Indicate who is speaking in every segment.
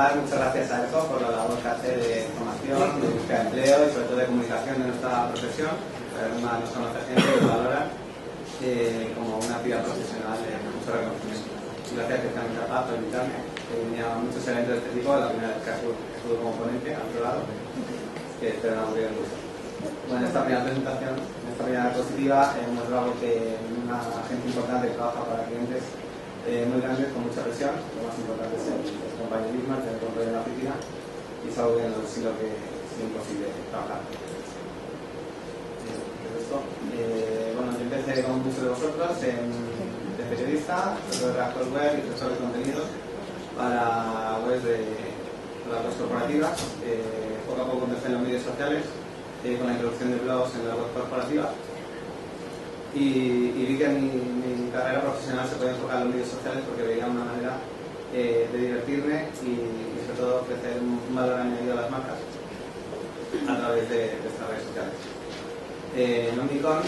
Speaker 1: trabajar muchas gracias a ERCO por la labor que hace de formación, de búsqueda de empleo y sobre todo de comunicación de nuestra profesión. Además nos conoce gente que lo valora como una actividad profesional de mucho reconocimiento. Gracias especialmente a Paz por invitarme. Venía a muchos eventos de este tipo, la primera vez que estuve como ponente al otro lado, que espero no aburrir el gusto. Bueno, en esta primera presentación, en esta primera diapositiva, hemos dado que una agencia importante que trabaja para clientes muy grandes con mucha presión. Lo más importante es el compañerismo, el tener control en la oficina, y es algo que en el siglo que es imposible trabajar. Bueno, yo empecé con muchos de vosotros de periodista, de redactor web y gestor de contenidos para webs corporativas. Poco a poco empecé en los medios sociales con la introducción de blogs en la web corporativa. Y vi que mi carrera profesional se podía enfocar en los medios sociales porque veía una manera de divertirme y sobre todo ofrecer un valor añadido a las marcas a través de estas redes sociales. En Omnicom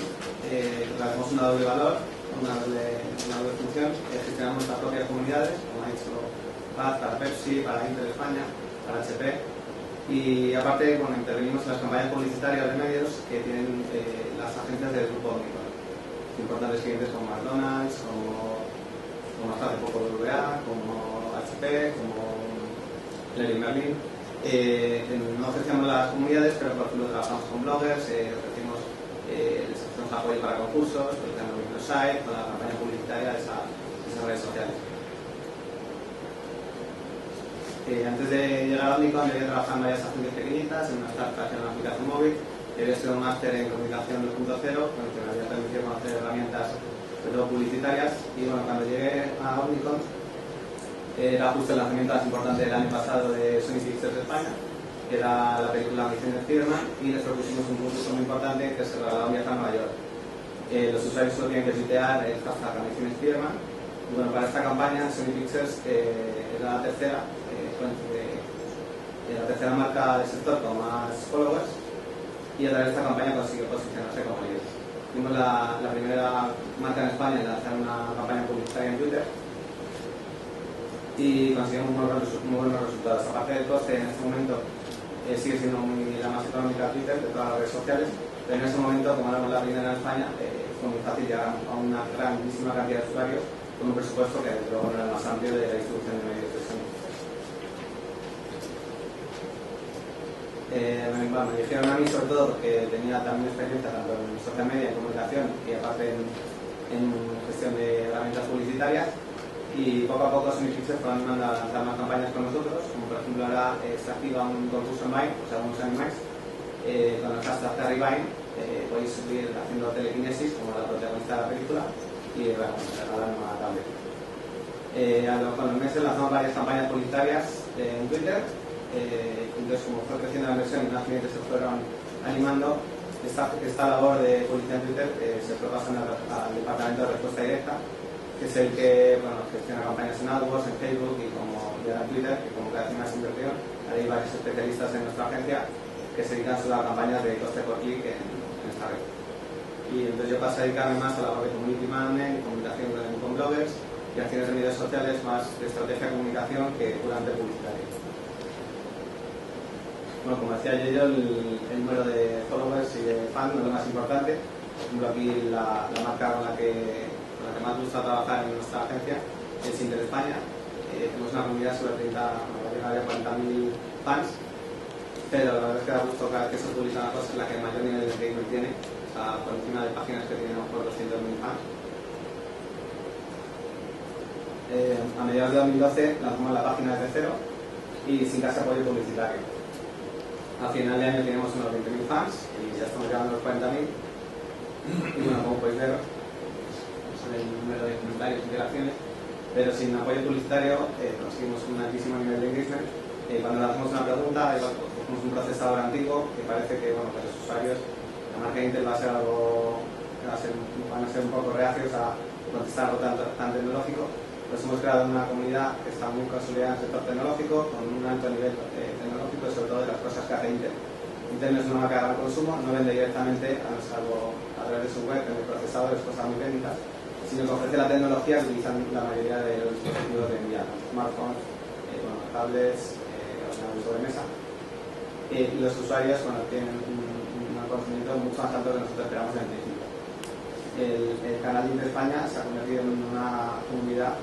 Speaker 1: tenemos una doble valor, una doble función. Gestionamos nuestras propias comunidades, como ha dicho Paz, para Pepsi, para Intel España, para HP. Y aparte, bueno, intervenimos en las campañas publicitarias de medios que tienen las agencias del grupo Omnicom. Importantes clientes como McDonald's, como hasta hace poco WA, como HP, como Leroy Merlin. No ofrecemos las comunidades, pero por ejemplo trabajamos con bloggers, ofrecemos apoyo para concursos, por ejemplo Microsite, con la campaña publicitaria de esas redes sociales. Antes de llegar a Omnicom, yo había trabajado en varias agencias pequeñitas, en una startup en una aplicación móvil. Yo había estudiado un máster en comunicación 2.0, con el que me había permitido conocer herramientas, sobre todo publicitarias. Y bueno, cuando llegué a Omnicom, era justo el lanzamiento más importante del año pasado de Sony Pictures de España, que era la película Misión Spiderman, y les propusimos un concurso muy importante que se regalaba un viaje a Nueva York. Los usuarios solo tienen que tuitear el hashtag Misión Spiderman. Y bueno, para esta campaña Sony Pictures era la tercera marca del sector con más followers, y a través de esta campaña consiguió posicionarse como líder. Fuimos la primera marca en España en lanzar una campaña publicitaria en Twitter y conseguimos muy buenos resultados. Aparte del coste, en este momento sigue siendo la más económica Twitter de todas las redes sociales, pero en ese momento, como éramos la primera en España, fue muy fácil llegar a una grandísima cantidad de usuarios con un presupuesto que luego no era el más amplio de la distribución de medios de Sony. Me dijeron a mí sobre todo porque tenía también experiencia tanto en social media, en comunicación y aparte en gestión de herramientas publicitarias, y poco a poco Sony Pictures fueron animando a lanzar más campañas con nosotros, como por ejemplo ahora se activa un concurso en Vine, o sea, unos años más, con el hashtag TerryVine. Podéis subir haciendo telequinesis como la protagonista de la película y regalar una tablet. Con los meses lanzamos varias campañas publicitarias en Twitter. Entonces, como fue creciendo la inversión y más clientes se fueron animando, esta labor de publicidad en Twitter se fue pasando al departamento de respuesta directa, que es el que gestiona campañas en AdWords, en Facebook y ahora en Twitter, que como creación más inversión, hay varios especialistas en nuestra agencia que se dedican solo a campañas de coste por clic en esta red. Y entonces yo paso a dedicarme más a la labor de community management, comunicación con bloggers y acciones de medios sociales, más de estrategia de comunicación que puramente publicitaria. Bueno, como decía yo, el número de followers y de fans no es lo más importante. Por ejemplo, aquí la marca con la que más gusta trabajar en nuestra agencia es Intel España. Tenemos una comunidad sobre 40.000 fans, pero la verdad es que da gusto cada vez que se publica una cosa en la que el mayor nivel de engagement tiene, o sea, por encima de páginas que tienen por 200.000 fans. A mediados de 2012 lanzamos la página desde cero y sin casi apoyo publicitario. A final de año tenemos unos 20.000 fans y ya estamos llegando a los 40.000. Y bueno, como podéis ver, son el número de comentarios e interacciones, pero sin apoyo publicitario conseguimos un altísimo nivel de engagement. Cuando le hacemos una pregunta, cogemos un procesador antiguo que parece que para los usuarios la marca Intel va a ser algo que van a ser un poco reacios a contestar algo tan tecnológico. Pues hemos creado una comunidad que está muy consolidada en el sector tecnológico, con un alto nivel tecnológico y sobre todo de las cosas que hace Intel. Intel no es una marca de gran consumo, no vende directamente, salvo a través de su web, en el procesador, es cosas muy técnicas, sino que ofrece la tecnología que utilizan la mayoría de los dispositivos de día, smartphones, tablets, de sobremesa. Y los usuarios, bueno, tienen un conocimiento mucho más alto de lo que nosotros esperamos en el principio. El canal de España se ha convertido en una comunidad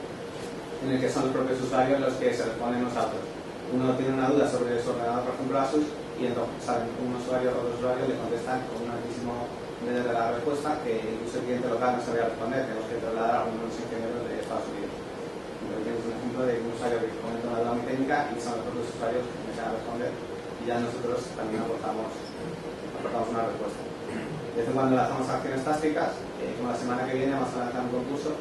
Speaker 1: en el que son los propios usuarios los que se responden unos a otros. Uno tiene una duda sobre su ordenador, por ejemplo, Asus, y entonces saben, un usuario o dos usuarios le contestan con un altísimo nivel de la respuesta que incluso el cliente local no sabría responder, tenemos que trasladar a algunos ingenieros de Estados Unidos. Entonces tienes un ejemplo de un usuario que comenta una duda muy técnica y son los propios usuarios que empiezan a responder y ya nosotros también aportamos una respuesta. De vez en cuando lanzamos acciones tácticas, como la semana que viene vamos a lanzar un concurso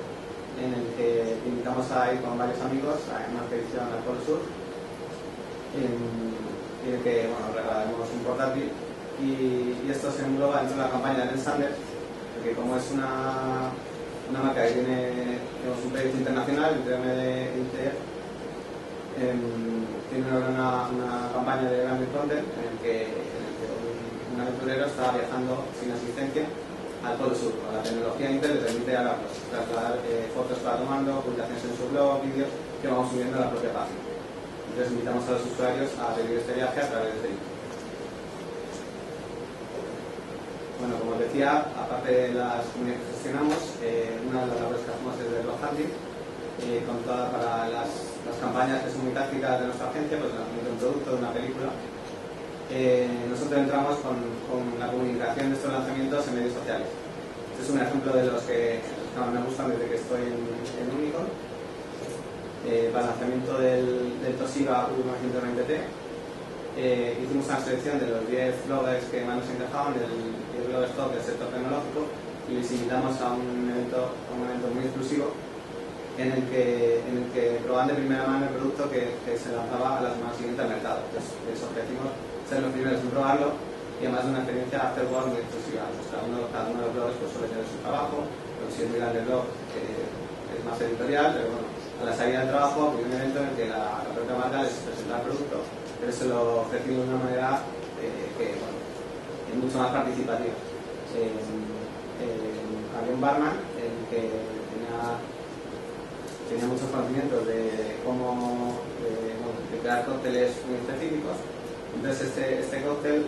Speaker 1: en el que invitamos a ir con varios amigos a una expedición al Polo Sur, en el que bueno, regalaremos un portátil y esto se engloba dentro de la campaña de Sander, porque como es una marca que tiene un proyecto internacional, el TM de ITF, tiene una campaña de Branded Content en el que un aventurero está viajando sin asistencia al Polo Sur. Con la tecnología Intel le permite ahora trasladar fotos para tomando, publicaciones en su blog, vídeos que vamos subiendo a la propia página. Entonces invitamos a los usuarios a vivir este viaje a través de ello. Bueno, como os decía, aparte de las comunidades que gestionamos, una de las labores que hacemos es el blog hunting, para las campañas que son muy tácticas de nuestra agencia, pues el lanzamiento de un producto, de una película. Nosotros entramos con la comunicación de estos lanzamientos en medios sociales. Este es un ejemplo de los que más me gustan desde que estoy en Unicorn. Para el lanzamiento del Toshiba U920T hicimos una selección de los 10 bloggers que más nos encajaban, del bloggers top del sector tecnológico, y les invitamos a un evento muy exclusivo en el que probaban de primera mano el producto que se lanzaba a la semana siguiente al mercado. Entonces les ofrecimos ser los primeros en probarlo y además de una experiencia afterwork muy exclusiva. Pues cada uno de los bloggers pues, suele tener su trabajo, pero si es muy grande el blog es más editorial, pero bueno, a la salida del trabajo hay un evento en el que la propia marca les presenta el producto, pero se lo ofrecimos de una manera que bueno, es mucho más participativa. Había un barman en el que tenía muchos conocimientos de cómo de crear cócteles muy específicos. Entonces este cóctel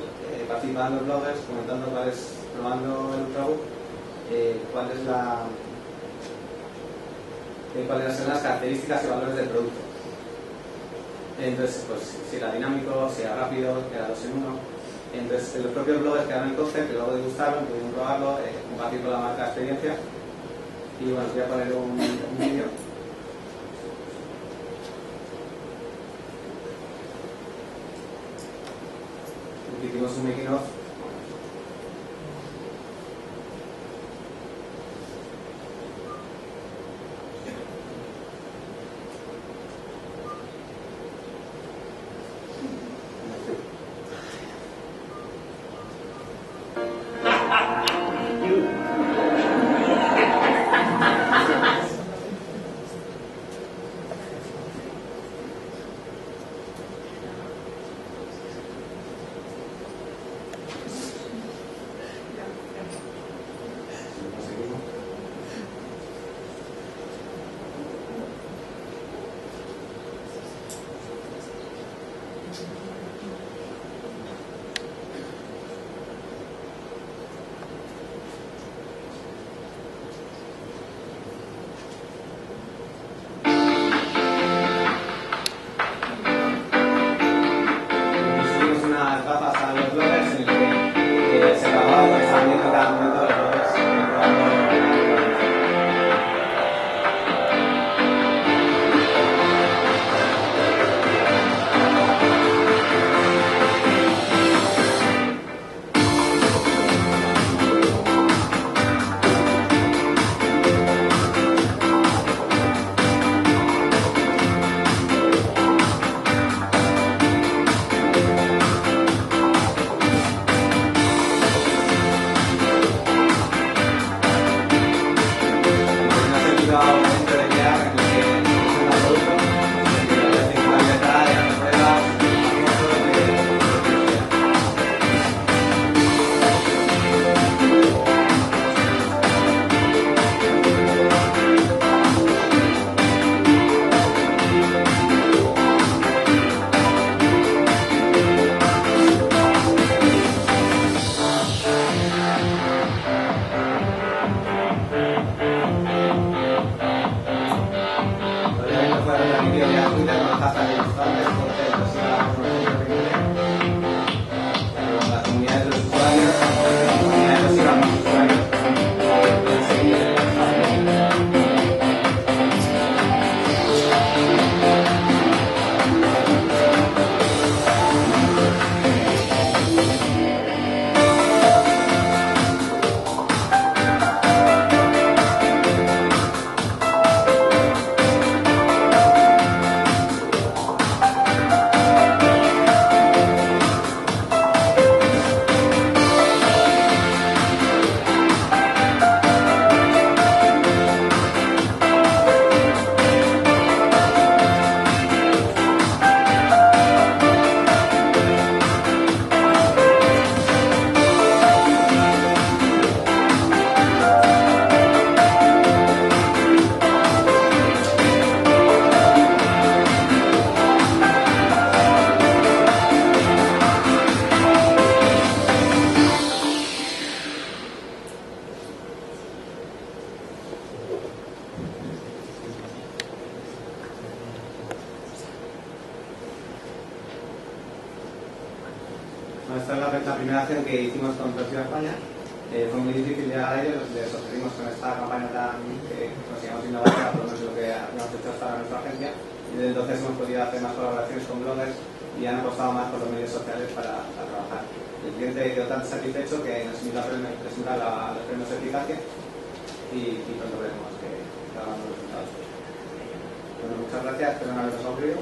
Speaker 1: participaban los bloggers comentando probando el Ultrabook, cuáles son las características y valores del producto. Entonces, pues si era dinámico, si era rápido, que era 2 en 1. Entonces, los propios bloggers que daban el cóctel, que luego degustaron, pudieron probarlo, compartir con la marca experiencia. Y bueno, os voy a poner un vídeo. Hicimos un making of. esta es la primera acción que hicimos con Torsiva España. Fue muy difícil llegar a ellos, les ofrecimos con esta campaña tan que consigamos innovativa, por lo menos lo que habíamos hecho hasta ahora en nuestra agencia, y desde entonces hemos podido hacer más colaboraciones con bloggers y han apostado más por los medios sociales para trabajar. El cliente quedó tan satisfecho que nos invita a presentar los premios de eficacia y pronto veremos que damos los resultados. Bueno, muchas gracias, espero no haberos aburrido.